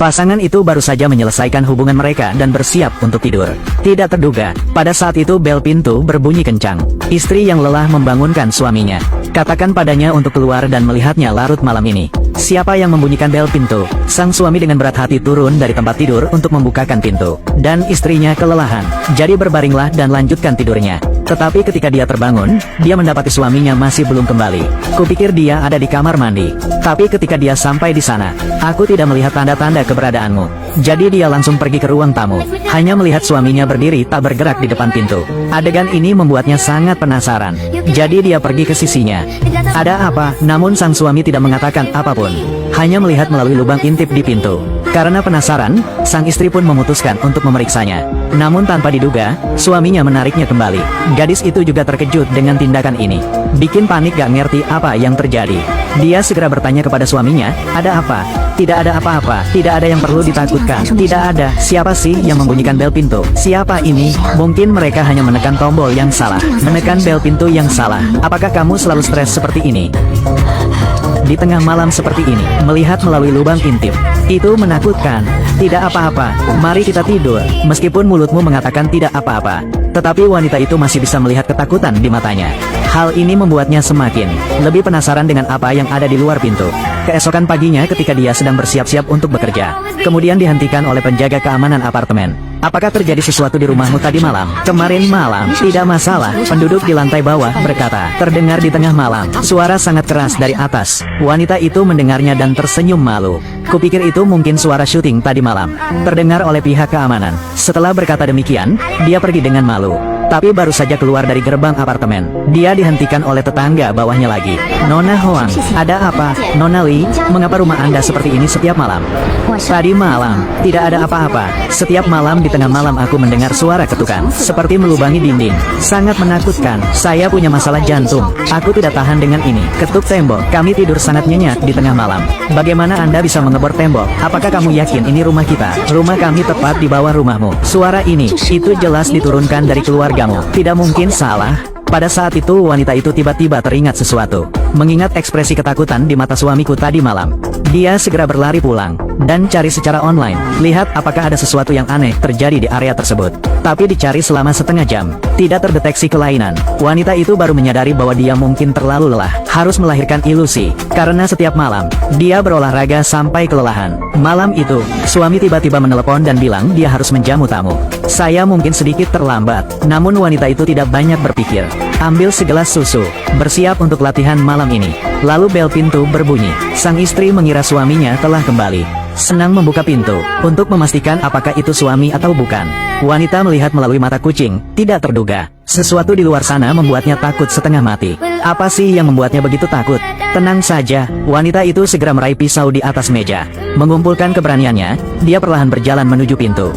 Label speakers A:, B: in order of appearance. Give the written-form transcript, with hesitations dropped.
A: Pasangan itu baru saja menyelesaikan hubungan mereka dan bersiap untuk tidur. Tidak terduga, pada saat itu bel pintu berbunyi kencang. Istri yang lelah membangunkan suaminya. Katakan padanya untuk keluar dan melihatnya larut malam ini. Siapa yang membunyikan bel pintu? Sang suami dengan berat hati turun dari tempat tidur untuk membukakan pintu. Dan istrinya kelelahan, jadi berbaringlah dan lanjutkan tidurnya. Tetapi ketika dia terbangun, dia mendapati suaminya masih belum kembali. Kupikir dia ada di kamar mandi. Tapi ketika dia sampai di sana, aku tidak melihat tanda-tanda keberadaanmu. Jadi dia langsung pergi ke ruang tamu. Hanya melihat suaminya berdiri tak bergerak di depan pintu. Adegan ini membuatnya sangat penasaran. Jadi dia pergi ke sisinya. Ada apa? Namun sang suami tidak mengatakan apapun. Hanya melihat melalui lubang intip di pintu. Karena penasaran, sang istri pun memutuskan untuk memeriksanya. Namun tanpa diduga, suaminya menariknya kembali. Gadis itu juga terkejut dengan tindakan ini. Bikin panik gak ngerti apa yang terjadi. Dia segera bertanya kepada suaminya, ada apa? Tidak ada apa-apa, tidak ada yang perlu ditakutkan. Tidak ada. Siapa sih yang membunyikan bel pintu? Siapa ini? Mungkin mereka hanya menekan tombol yang salah. Menekan bel pintu yang salah. Apakah kamu selalu stres seperti ini? Di tengah malam seperti ini, melihat melalui lubang intip, itu menakutkan. Tidak apa-apa, mari kita tidur. Meskipun mulutmu mengatakan tidak apa-apa, tetapi wanita itu masih bisa melihat ketakutan di matanya. Hal ini membuatnya semakin lebih penasaran dengan apa yang ada di luar pintu. Keesokan paginya ketika dia sedang bersiap-siap untuk bekerja, kemudian dihentikan oleh penjaga keamanan apartemen. Apakah terjadi sesuatu di rumahmu tadi malam? Kemarin malam, tidak masalah. Penduduk di lantai bawah berkata. Terdengar di tengah malam, suara sangat keras dari atas. Wanita itu mendengarnya dan tersenyum malu. Kupikir itu mungkin suara syuting tadi malam. Terdengar oleh pihak keamanan. Setelah berkata demikian, dia pergi dengan malu. Tapi baru saja keluar dari gerbang apartemen, dia dihentikan oleh tetangga bawahnya lagi. Nona Hoang, ada apa? Nona Lee, mengapa rumah Anda seperti ini setiap malam? Tadi malam, tidak ada apa-apa. Setiap malam di tengah malam aku mendengar suara ketukan, seperti melubangi dinding. Sangat menakutkan, saya punya masalah jantung. Aku tidak tahan dengan ini. Ketuk tembok, kami tidur sangat nyenyak di tengah malam. Bagaimana Anda bisa mengebor tembok? Apakah kamu yakin ini rumah kita? Rumah kami tepat di bawah rumahmu. Suara ini, itu jelas diturunkan dari keluargamu. Tidak mungkin salah. Pada saat itu wanita itu tiba-tiba teringat sesuatu. Mengingat ekspresi ketakutan di mata suamiku tadi malam, dia segera berlari pulang dan cari secara online. Lihat apakah ada sesuatu yang aneh terjadi di area tersebut. Tapi dicari selama setengah jam, tidak terdeteksi kelainan. Wanita itu baru menyadari bahwa dia mungkin terlalu lelah, harus melahirkan ilusi. Karena setiap malam, dia berolahraga sampai kelelahan. Malam itu, suami tiba-tiba menelepon dan bilang dia harus menjamu tamu. Saya mungkin sedikit terlambat, namun wanita itu tidak banyak berpikir. Ambil segelas susu, bersiap untuk latihan malam ini. Lalu bel pintu berbunyi. Sang istri mengira suaminya telah kembali. Senang membuka pintu, untuk memastikan apakah itu suami atau bukan. Wanita melihat melalui mata kucing, tidak terduga. Sesuatu di luar sana membuatnya takut setengah mati. Apa sih yang membuatnya begitu takut? Tenang saja, wanita itu segera meraih pisau di atas meja. Mengumpulkan keberaniannya, dia perlahan berjalan menuju pintu.